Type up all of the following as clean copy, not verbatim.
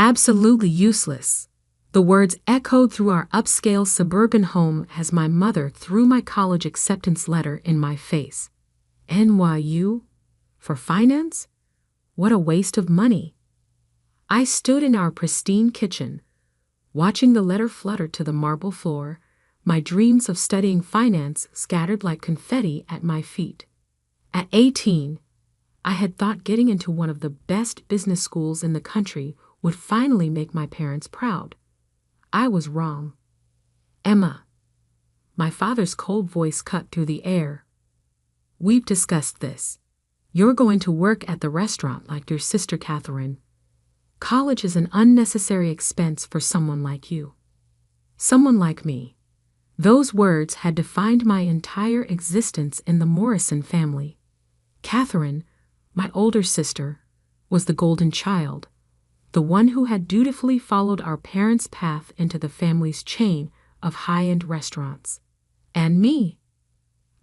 Absolutely useless. The words echoed through our upscale suburban home as my mother threw my college acceptance letter in my face. NYU? For finance? What a waste of money. I stood in our pristine kitchen, watching the letter flutter to the marble floor, my dreams of studying finance scattered like confetti at my feet. At 18, I had thought getting into one of the best business schools in the country would finally make my parents proud. I was wrong. Emma. My father's cold voice cut through the air. We've discussed this. You're going to work at the restaurant like your sister Catherine. College is an unnecessary expense for someone like you. Someone like me. Those words had defined my entire existence in the Morrison family. Catherine, my older sister, was the golden child, the one who had dutifully followed our parents' path into the family's chain of high-end restaurants. And me.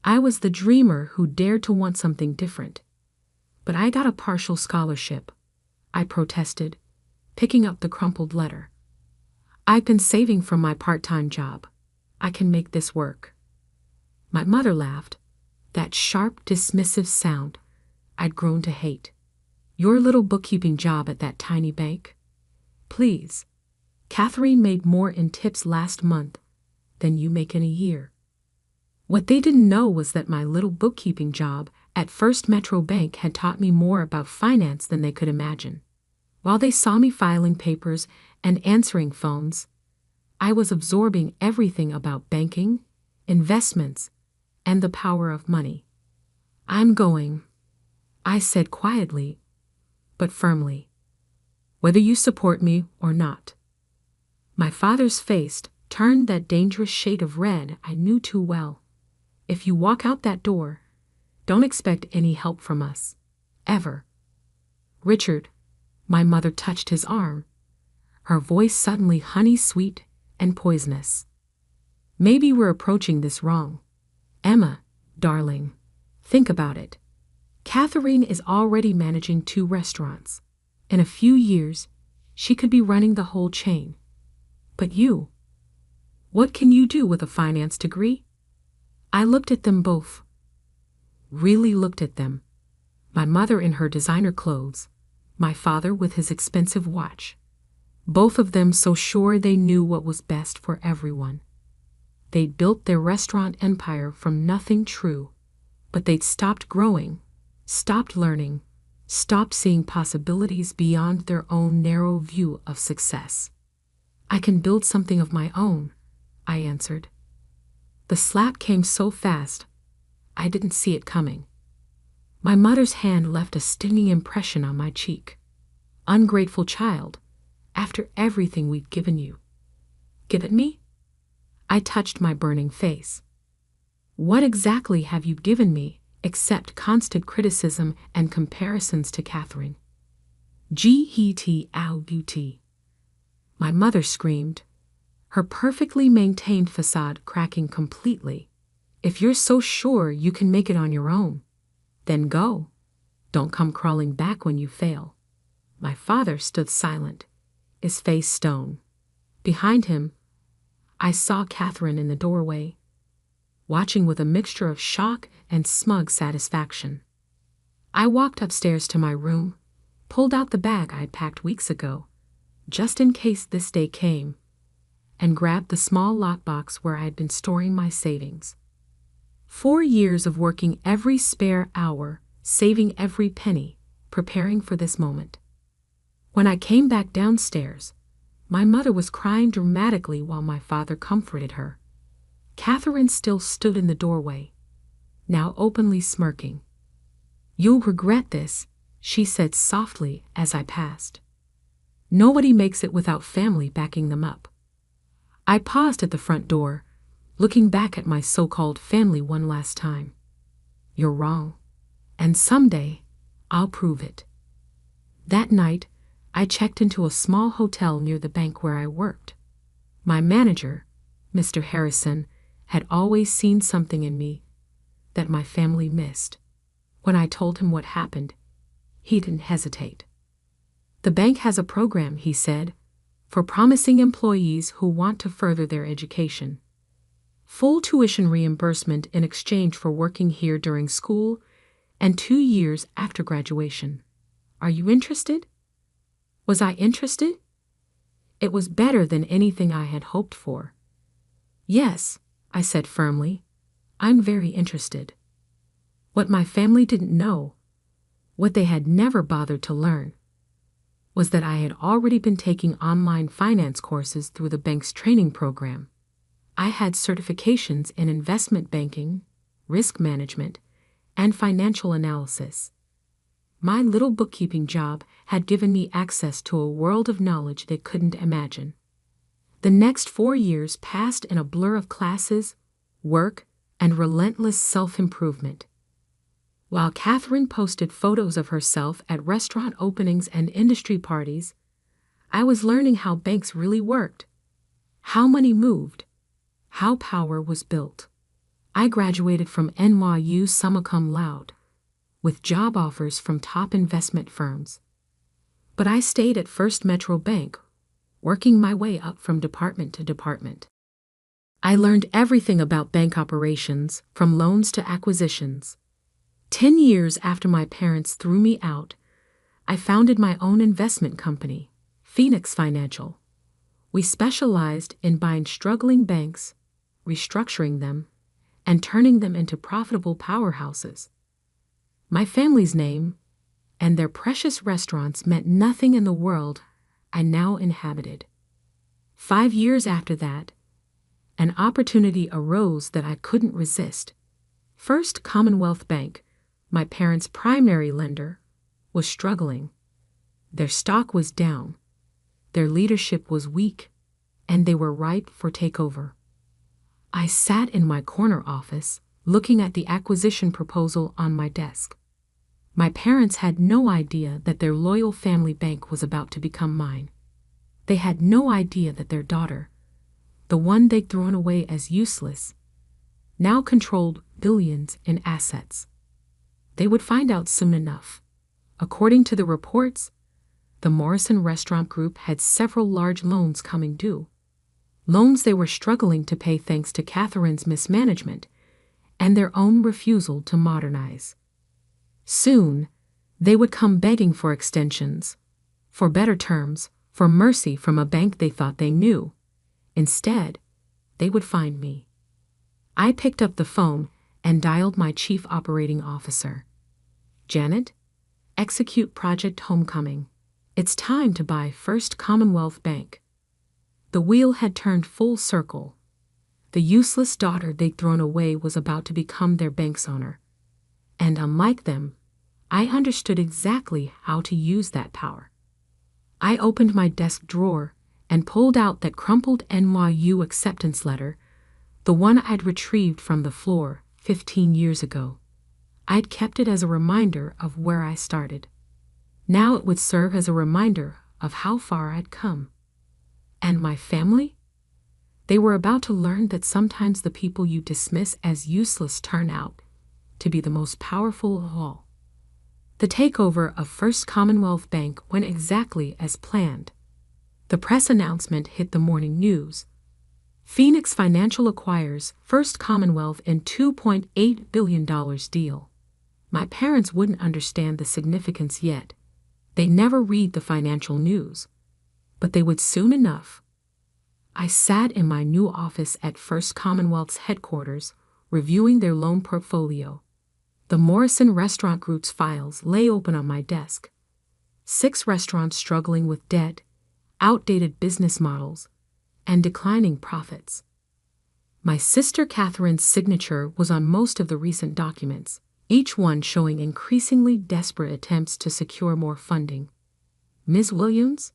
I was the dreamer who dared to want something different. But I got a partial scholarship, I protested, picking up the crumpled letter. I've been saving from my part-time job. I can make this work. My mother laughed, that sharp, dismissive sound I'd grown to hate. Your little bookkeeping job at that tiny bank? Please. Catherine made more in tips last month than you make in a year. What they didn't know was that my little bookkeeping job at First Metro Bank had taught me more about finance than they could imagine. While they saw me filing papers and answering phones, I was absorbing everything about banking, investments, and the power of money. I'm going, I said quietly, but firmly, whether you support me or not. My father's face turned that dangerous shade of red I knew too well. If you walk out that door, don't expect any help from us. Ever. Richard, my mother touched his arm, her voice suddenly honey-sweet and poisonous. Maybe we're approaching this wrong. Emma, darling, think about it. Catherine is already managing 2 restaurants. In a few years, she could be running the whole chain. But you, what can you do with a finance degree? I looked at them both. Really looked at them. My mother in her designer clothes, my father with his expensive watch. Both of them so sure they knew what was best for everyone. They'd built their restaurant empire from nothing true, but they'd stopped growing, stopped learning, stopped seeing possibilities beyond their own narrow view of success. I can build something of my own, I answered. The slap came so fast, I didn't see it coming. My mother's hand left a stinging impression on my cheek. Ungrateful child, after everything we'd given you. Given me? I touched my burning face. What exactly have you given me except constant criticism and comparisons to Catherine? G-he-t-al-beauty. My mother screamed, her perfectly maintained facade cracking completely. If you're so sure you can make it on your own, then go. Don't come crawling back when you fail. My father stood silent, his face stone. Behind him, I saw Catherine in the doorway, watching with a mixture of shock and smug satisfaction. I walked upstairs to my room, pulled out the bag I'd packed weeks ago, just in case this day came, and grabbed the small lockbox where I had been storing my savings. 4 years of working every spare hour, saving every penny, preparing for this moment. When I came back downstairs, my mother was crying dramatically while my father comforted her. Catherine still stood in the doorway, now openly smirking. You'll regret this, she said softly as I passed. Nobody makes it without family backing them up. I paused at the front door, looking back at my so-called family one last time. You're wrong, and someday I'll prove it. That night, I checked into a small hotel near the bank where I worked. My manager, Mr. Harrison, had always seen something in me that my family missed. When I told him what happened, he didn't hesitate. The bank has a program, he said, for promising employees who want to further their education. Full tuition reimbursement in exchange for working here during school and 2 years after graduation. Are you interested? Was I interested? It was better than anything I had hoped for. Yes, I said firmly. I'm very interested. What my family didn't know, what they had never bothered to learn, was that I had already been taking online finance courses through the bank's training program. I had certifications in investment banking, risk management, and financial analysis. My little bookkeeping job had given me access to a world of knowledge they couldn't imagine. The next 4 years passed in a blur of classes, work, and relentless self-improvement. While Catherine posted photos of herself at restaurant openings and industry parties, I was learning how banks really worked, how money moved, how power was built. I graduated from NYU summa cum laude, with job offers from top investment firms. But I stayed at First Metro Bank, working my way up from department to department. I learned everything about bank operations, from loans to acquisitions. 10 years after my parents threw me out, I founded my own investment company, Phoenix Financial. We specialized in buying struggling banks, restructuring them, and turning them into profitable powerhouses. My family's name and their precious restaurants meant nothing in the world I now inhabited. 5 years after that, an opportunity arose that I couldn't resist. First Commonwealth Bank, my parents' primary lender, was struggling. Their stock was down, their leadership was weak, and they were ripe for takeover. I sat in my corner office, looking at the acquisition proposal on my desk. My parents had no idea that their loyal family bank was about to become mine. They had no idea that their daughter, the one they'd thrown away as useless, now controlled billions in assets. They would find out soon enough. According to the reports, the Morrison Restaurant Group had several large loans coming due. Loans they were struggling to pay thanks to Catherine's mismanagement and their own refusal to modernize. Soon, they would come begging for extensions, for better terms, for mercy from a bank they thought they knew. Instead, they would find me. I picked up the phone and dialed my chief operating officer. Janet, execute Project Homecoming. It's time to buy First Commonwealth Bank. The wheel had turned full circle. The useless daughter they'd thrown away was about to become their bank's owner. And unlike them, I understood exactly how to use that power. I opened my desk drawer and pulled out that crumpled NYU acceptance letter, the one I'd retrieved from the floor 15 years ago. I'd kept it as a reminder of where I started. Now it would serve as a reminder of how far I'd come. And my family? They were about to learn that sometimes the people you dismiss as useless turn out to be the most powerful of all. The takeover of First Commonwealth Bank went exactly as planned. The press announcement hit the morning news. Phoenix Financial acquires First Commonwealth in $2.8 billion deal. My parents wouldn't understand the significance yet. They never read the financial news. But they would soon enough. I sat in my new office at First Commonwealth's headquarters, reviewing their loan portfolio. The Morrison Restaurant Group's files lay open on my desk. 6 restaurants struggling with debt, outdated business models, and declining profits. My sister Catherine's signature was on most of the recent documents, each one showing increasingly desperate attempts to secure more funding. Ms. Williams?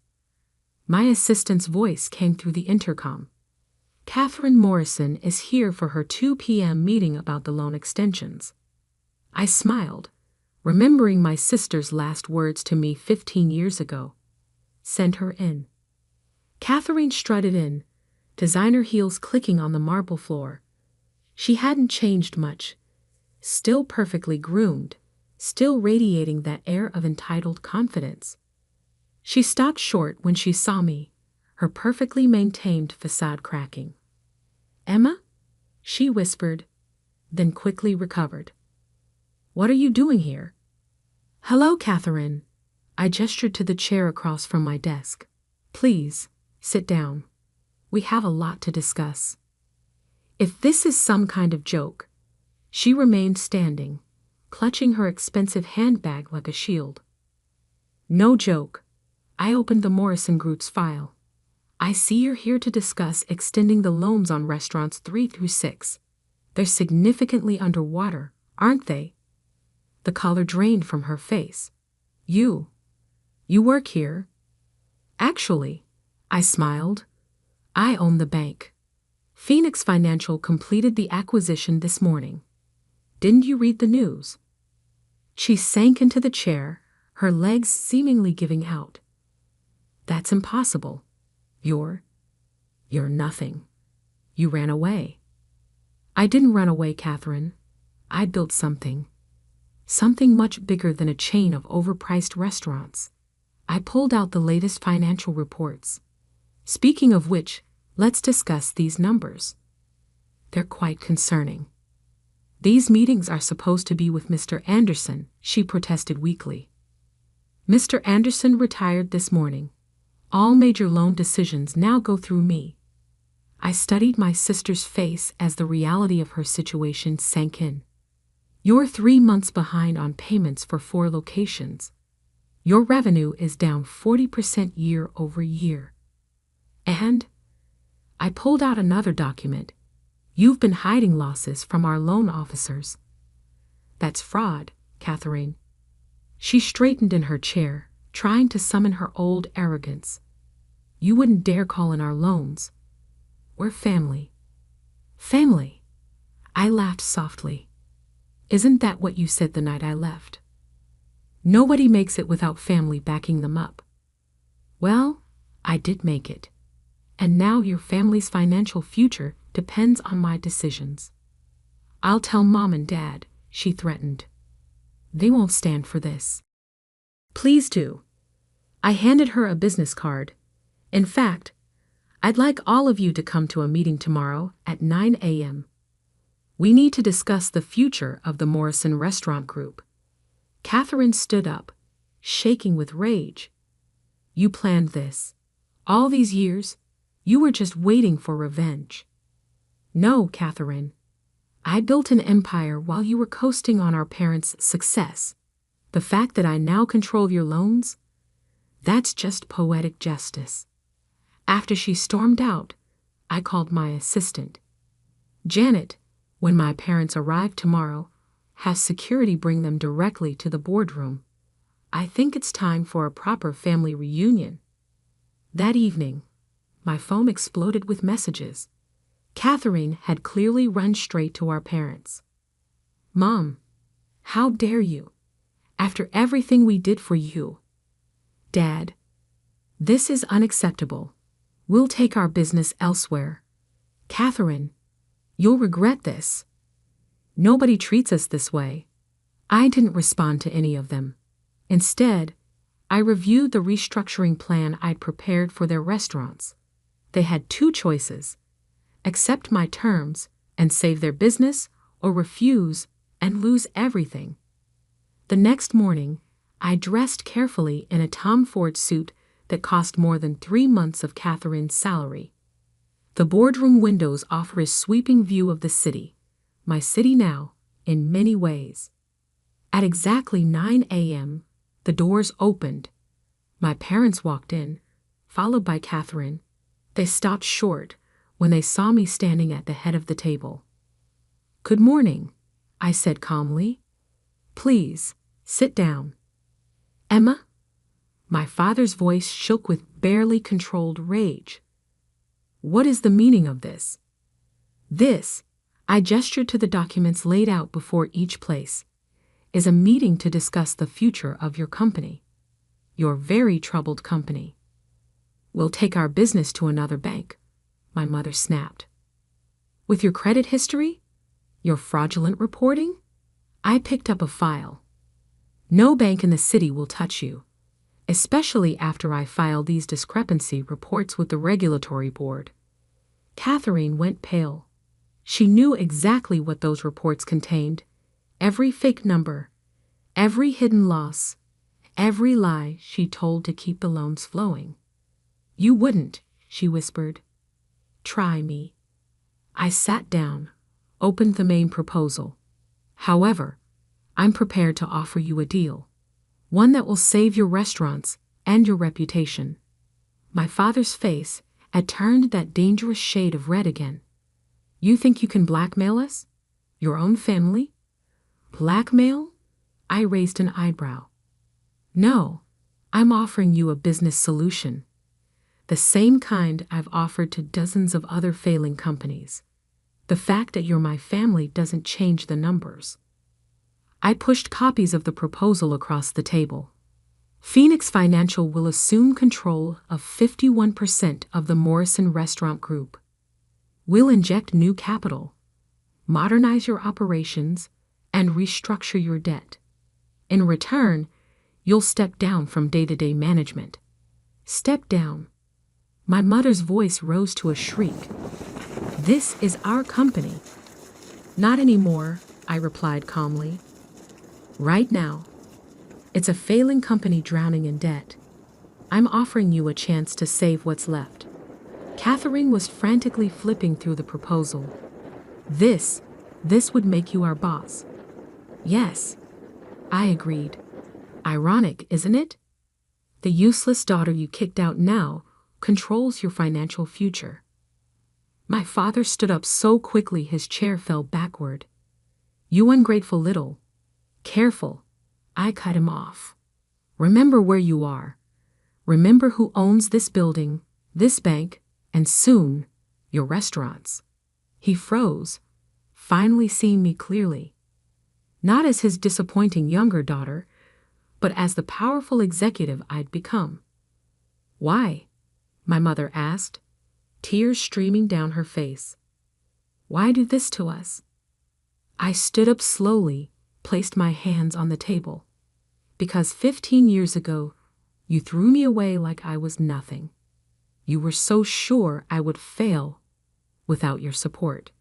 My assistant's voice came through the intercom. Catherine Morrison is here for her 2 p.m. meeting about the loan extensions. I smiled, remembering my sister's last words to me 15 years ago. Send her in. Catherine strutted in, designer heels clicking on the marble floor. She hadn't changed much, still perfectly groomed, still radiating that air of entitled confidence. She stopped short when she saw me, her perfectly maintained facade cracking. "Emma?" she whispered, then quickly recovered. "What are you doing here?" "Hello, Catherine." I gestured to the chair across from my desk. "Please, sit down. We have a lot to discuss." If this is some kind of joke, she remained standing, clutching her expensive handbag like a shield. "No joke." I opened the Morrison Group's file. "I see you're here to discuss extending the loans on restaurants 3 through 6. They're significantly underwater, aren't they?" The color drained from her face. You work here?" "Actually," I smiled, "I own the bank. Phoenix Financial completed the acquisition this morning. Didn't you read the news?" She sank into the chair, her legs seemingly giving out. "That's impossible. You're nothing. You ran away." "I didn't run away, Catherine. I built something. Something much bigger than a chain of overpriced restaurants." I pulled out the latest financial reports. "Speaking of which, let's discuss these numbers. They're quite concerning." "These meetings are supposed to be with Mr. Anderson," she protested weakly. "Mr. Anderson retired this morning. All major loan decisions now go through me." I studied my sister's face as the reality of her situation sank in. "You're 3 months behind on payments for 4 locations. Your revenue is down 40% year over year. And," I pulled out another document, "you've been hiding losses from our loan officers." "That's fraud, Catherine." She straightened in her chair, trying to summon her old arrogance. "You wouldn't dare call in our loans. We're family." "Family?" I laughed softly. "Isn't that what you said the night I left? Nobody makes it without family backing them up." "Well, I did make it. And now your family's financial future depends on my decisions." "I'll tell Mom and Dad," she threatened. "They won't stand for this." "Please do." I handed her a business card. "In fact, I'd like all of you to come to a meeting tomorrow at 9 a.m. We need to discuss the future of the Morrison Restaurant Group." Catherine stood up, shaking with rage. "You planned this. All these years, you were just waiting for revenge." "No, Catherine. I built an empire while you were coasting on our parents' success. The fact that I now control your loans? That's just poetic justice." After she stormed out, I called my assistant. "Janet, when my parents arrive tomorrow, have security bring them directly to the boardroom. I think it's time for a proper family reunion." That evening, my phone exploded with messages. Catherine had clearly run straight to our parents. "Mom, how dare you? After everything we did for you." "Dad, this is unacceptable. We'll take our business elsewhere." "Catherine, you'll regret this. Nobody treats us this way." I didn't respond to any of them. Instead, I reviewed the restructuring plan I'd prepared for their restaurants. They had 2 choices: accept my terms and save their business, or refuse and lose everything. The next morning, I dressed carefully in a Tom Ford suit that cost more than 3 months of Catherine's salary. The boardroom windows offer a sweeping view of the city, my city now, in many ways. At exactly 9 a.m., the doors opened. My parents walked in, followed by Catherine. They stopped short when they saw me standing at the head of the table. "Good morning," I said calmly. "Please, sit down." "Emma?" My father's voice shook with barely controlled rage. "What is the meaning of this?" "This," I gestured to the documents laid out before each place, "is a meeting to discuss the future of your company. Your very troubled company." "We'll take our business to another bank," my mother snapped. "With your credit history? Your fraudulent reporting?" I picked up a file. "No bank in the city will touch you. especially after I filed these discrepancy reports with the regulatory board. Catherine went pale. She knew exactly what those reports contained. Every fake number, every hidden loss, every lie she told to keep the loans flowing. "You wouldn't," she whispered. "Try me." I sat down, opened the main proposal. "However, I'm prepared to offer you a deal. One that will save your restaurants and your reputation." My father's face had turned that dangerous shade of red again. "You think you can blackmail us? Your own family?" "Blackmail?" I raised an eyebrow. "No, I'm offering you a business solution. The same kind I've offered to dozens of other failing companies. The fact that you're my family doesn't change the numbers." I pushed copies of the proposal across the table. Phoenix Financial will assume control of 51% of the Morrison Restaurant Group. We'll inject new capital, modernize your operations, and restructure your debt. In return, you'll step down from day-to-day management. Step down. My mother's voice rose to a shriek. "This is our company." "Not anymore," I replied calmly. "Right now. It's a failing company drowning in debt. I'm offering you a chance to save what's left." Catherine was frantically flipping through the proposal. This would make you our boss." "Yes," I agreed. "Ironic, isn't it? The useless daughter you kicked out now controls your financial future." My father stood up so quickly his chair fell backward. "You ungrateful little." "Careful," I cut him off. "Remember where you are. Remember who owns this building, this bank, and soon, your restaurants." He froze, finally seeing me clearly. Not as his disappointing younger daughter, but as the powerful executive I'd become. "Why?" my mother asked, tears streaming down her face. "Why do this to us?" I stood up slowly, placed my hands on the table. "Because 15 years ago, you threw me away like I was nothing. You were so sure I would fail without your support.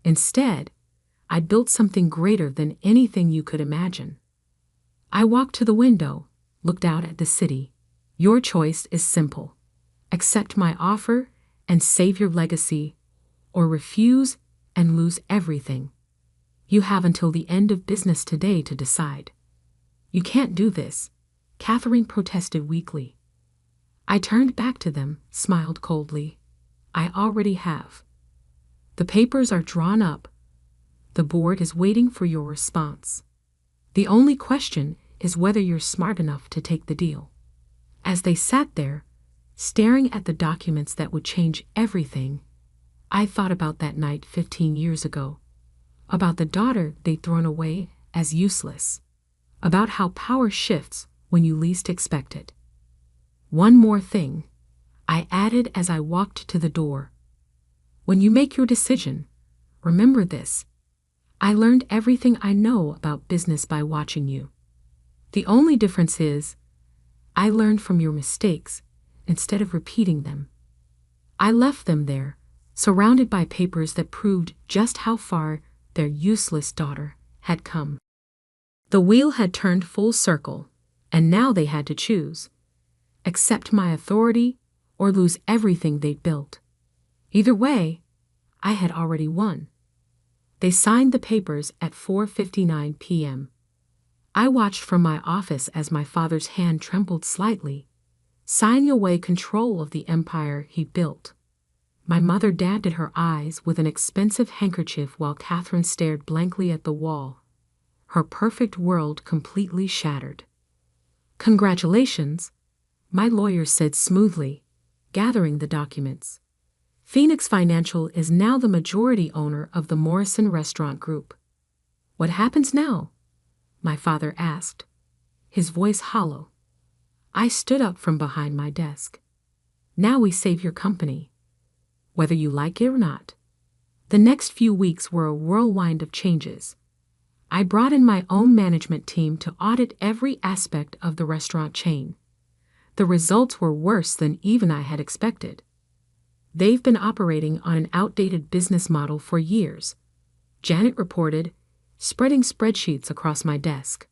Instead, I built something greater than anything you could imagine." I walked to the window, looked out at the city. "Your choice is simple. Accept my offer and save your legacy, or refuse and lose everything. You have until the end of business today to decide." "You can't do this," Catherine protested weakly. I turned back to them, smiled coldly. "I already have. The papers are drawn up. The board is waiting for your response. The only question is whether you're smart enough to take the deal." As they sat there, staring at the documents that would change everything, I thought about that night 15 years ago. About the daughter they'd thrown away as useless. About how power shifts when you least expect it. "One more thing," I added as I walked to the door. "When you make your decision, remember this. I learned everything I know about business by watching you. The only difference is, I learned from your mistakes instead of repeating them." I left them there, surrounded by papers that proved just how far their useless daughter had come. The wheel had turned full circle, and now they had to choose. Accept my authority or lose everything they'd built. Either way, I had already won. They signed the papers at 4:59 p.m. I watched from my office as my father's hand trembled slightly, signing away control of the empire he built. My mother dabbed at her eyes with an expensive handkerchief while Catherine stared blankly at the wall, her perfect world completely shattered. "Congratulations," my lawyer said smoothly, gathering the documents. "Phoenix Financial is now the majority owner of the Morrison Restaurant Group." "What happens now?" my father asked, his voice hollow. I stood up from behind my desk. "Now we save your company, whether you like it or not." The next few weeks were a whirlwind of changes. I brought in my own management team to audit every aspect of the restaurant chain. the results were worse than even I had expected. They've been operating on an outdated business model for years, Janet reported, spreading spreadsheets across my desk.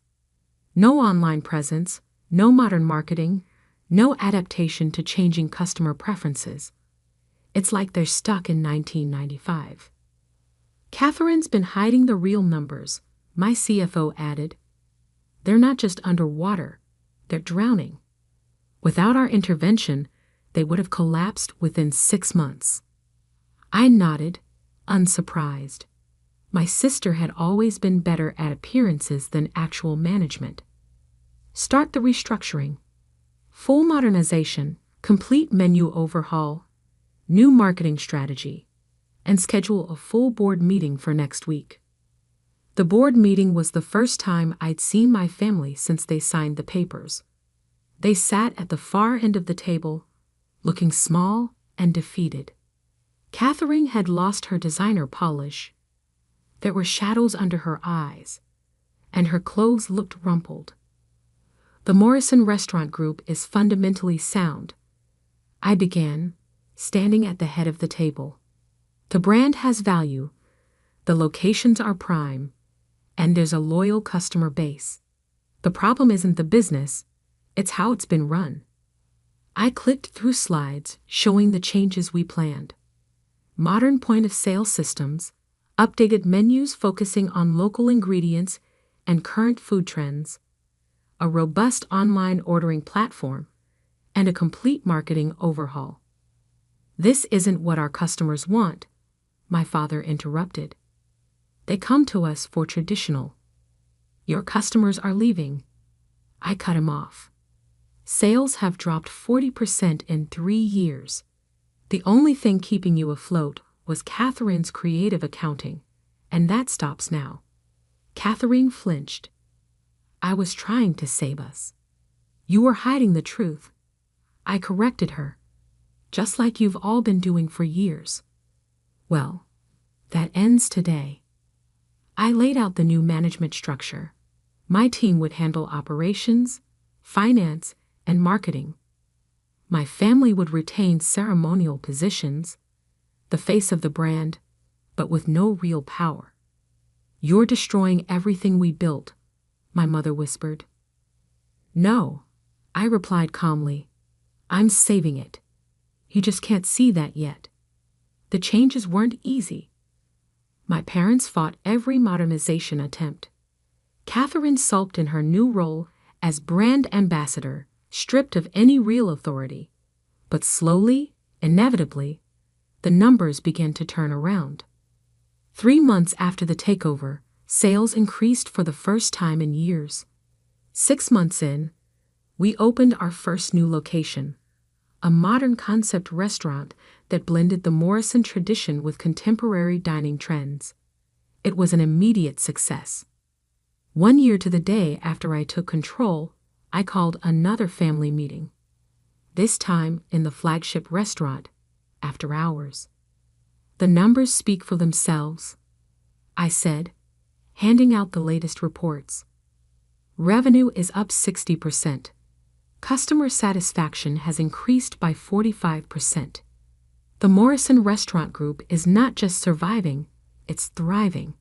No online presence, no modern marketing, no adaptation to changing customer preferences. It's like they're stuck in 1995. Catherine's been hiding the real numbers, my CFO added. They're not just underwater, they're drowning. Without our intervention, they would have collapsed within 6 months. I nodded, unsurprised. My sister had always been better at appearances than actual management. Start the restructuring. Full modernization, complete menu overhaul, new marketing strategy, and schedule a full board meeting for next week. The board meeting was the first time I'd seen my family since they signed the papers. They sat at the far end of the table, looking small and defeated. Catherine had lost her designer polish. There were shadows under her eyes, and her clothes looked rumpled. The Morrison Restaurant Group is fundamentally sound, I began, standing at the head of the table. The brand has value, the locations are prime, and there's a loyal customer base. The problem isn't the business, it's how it's been run. I clicked through slides showing the changes we planned. Modern point-of-sale systems, updated menus focusing on local ingredients and current food trends, a robust online ordering platform, and a complete marketing overhaul. This isn't what our customers want, my father interrupted. They come to us for traditional. Your customers are leaving. I cut him off. Sales have dropped 40% in 3 years. The only thing keeping you afloat was Catherine's creative accounting, and that stops now. Catherine flinched. I was trying to save us. You were hiding the truth. I corrected her, just like you've all been doing for years. Well, that ends today. I laid out the new management structure. My team would handle operations, finance, and marketing. My family would retain ceremonial positions, the face of the brand, but with no real power. You're destroying everything we built, my mother whispered. No, I replied calmly. I'm saving it. You just can't see that yet. The changes weren't easy. My parents fought every modernization attempt. Catherine sulked in her new role as brand ambassador, stripped of any real authority. But slowly, inevitably, the numbers began to turn around. 3 months after the takeover, sales increased for the first time in years. 6 months in, we opened our first new location, a modern concept restaurant that blended the Morrison tradition with contemporary dining trends. It was an immediate success. 1 year to the day after I took control, I called another family meeting. This time in the flagship restaurant, after hours. The numbers speak for themselves, I said, handing out the latest reports. Revenue is up 60%. Customer satisfaction has increased by 45%. The Morrison Restaurant Group is not just surviving, it's thriving.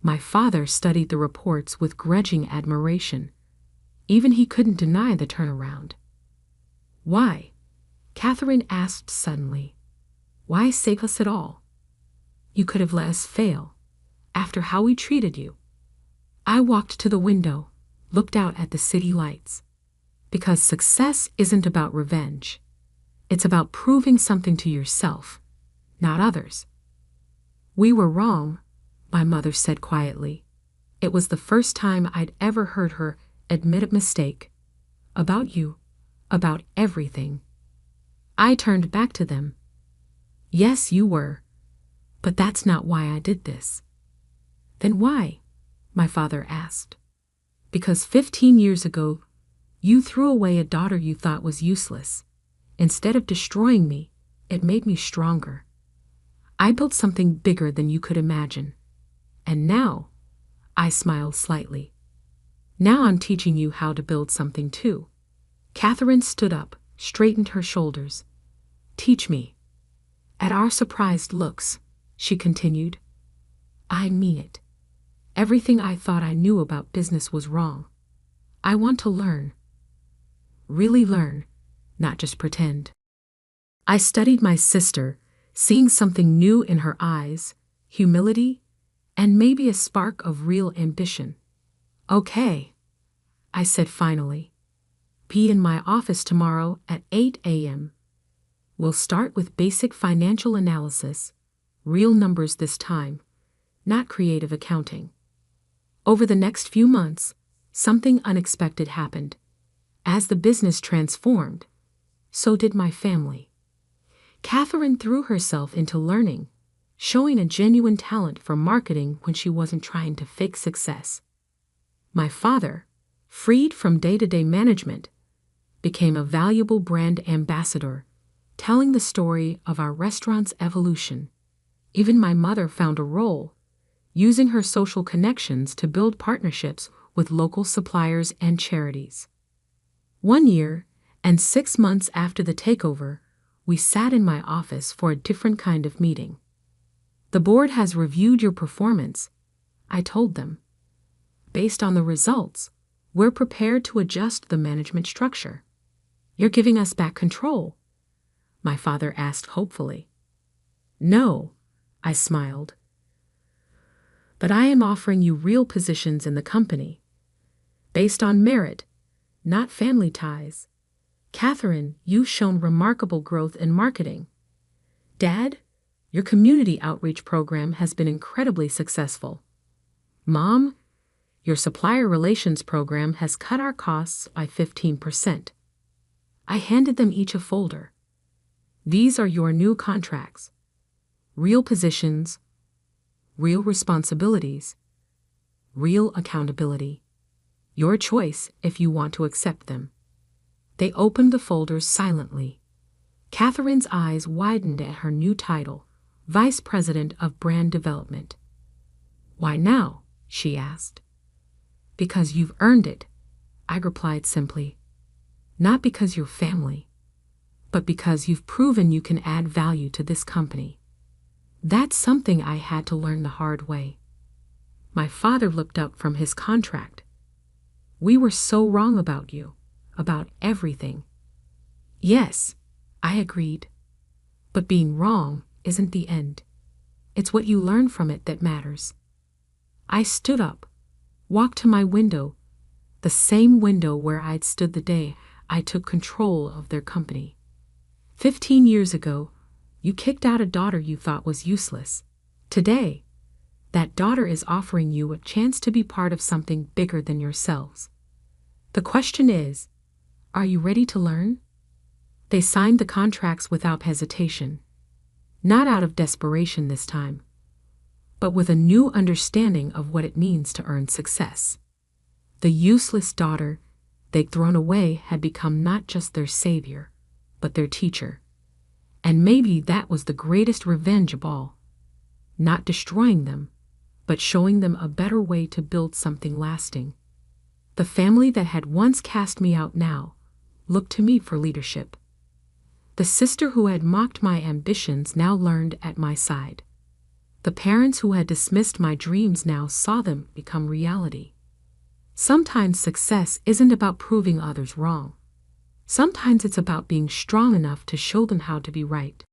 My father studied the reports with grudging admiration. Even he couldn't deny the turnaround. Why? Catherine asked suddenly. Why save us at all? You could have let us fail, after how we treated you. I walked to the window, looked out at the city lights. Because success isn't about revenge. It's about proving something to yourself, not others. We were wrong, my mother said quietly. It was the first time I'd ever heard her admit a mistake. About you, about everything. I turned back to them. Yes, you were. But that's not why I did this. Then why? My father asked. Because 15 years ago, you threw away a daughter you thought was useless. Instead of destroying me, it made me stronger. I built something bigger than you could imagine. And now, I smiled slightly. Now I'm teaching you how to build something too. Catherine stood up, straightened her shoulders. Teach me. At our surprised looks, she continued. I mean it. Everything I thought I knew about business was wrong. I want to learn. Really learn, not just pretend. I studied my sister, seeing something new in her eyes, humility, and maybe a spark of real ambition. Okay, I said finally. Be in my office tomorrow at 8 a.m. We'll start with basic financial analysis, real numbers this time, not creative accounting. Over the next few months, something unexpected happened. As the business transformed, so did my family. Catherine threw herself into learning, showing a genuine talent for marketing when she wasn't trying to fake success. My father, freed from day-to-day management, became a valuable brand ambassador, telling the story of our restaurant's evolution. Even my mother found a role, using her social connections to build partnerships with local suppliers and charities. 1 year and 6 months after the takeover, we sat in my office for a different kind of meeting. The board has reviewed your performance, I told them. Based on the results, we're prepared to adjust the management structure. You're giving us back control? My father asked hopefully. No, I smiled. But I am offering you real positions in the company, based on merit, not family ties. Catherine, you've shown remarkable growth in marketing. Dad, your community outreach program has been incredibly successful. Mom, your supplier relations program has cut our costs by 15%. I handed them each a folder. These are your new contracts. Real positions, real responsibilities, real accountability. Your choice if you want to accept them. They opened the folders silently. Catherine's eyes widened at her new title, Vice President of Brand Development. Why now? She asked. Because you've earned it, I replied simply. Not because you're family, but because you've proven you can add value to this company. That's something I had to learn the hard way. My father looked up from his contract. We were so wrong about you, about everything. Yes, I agreed. But being wrong isn't the end. It's what you learn from it that matters. I stood up, walked to my window, the same window where I'd stood the day I took control of their company. 15 years ago, you kicked out a daughter you thought was useless. Today, that daughter is offering you a chance to be part of something bigger than yourselves. The question is, are you ready to learn? They signed the contracts without hesitation. Not out of desperation this time, but with a new understanding of what it means to earn success. The useless daughter they'd thrown away had become not just their savior, but their teacher. And maybe that was the greatest revenge of all. Not destroying them, but showing them a better way to build something lasting. The family that had once cast me out now looked to me for leadership. The sister who had mocked my ambitions now learned at my side. The parents who had dismissed my dreams now saw them become reality. Sometimes success isn't about proving others wrong. Sometimes it's about being strong enough to show them how to be right.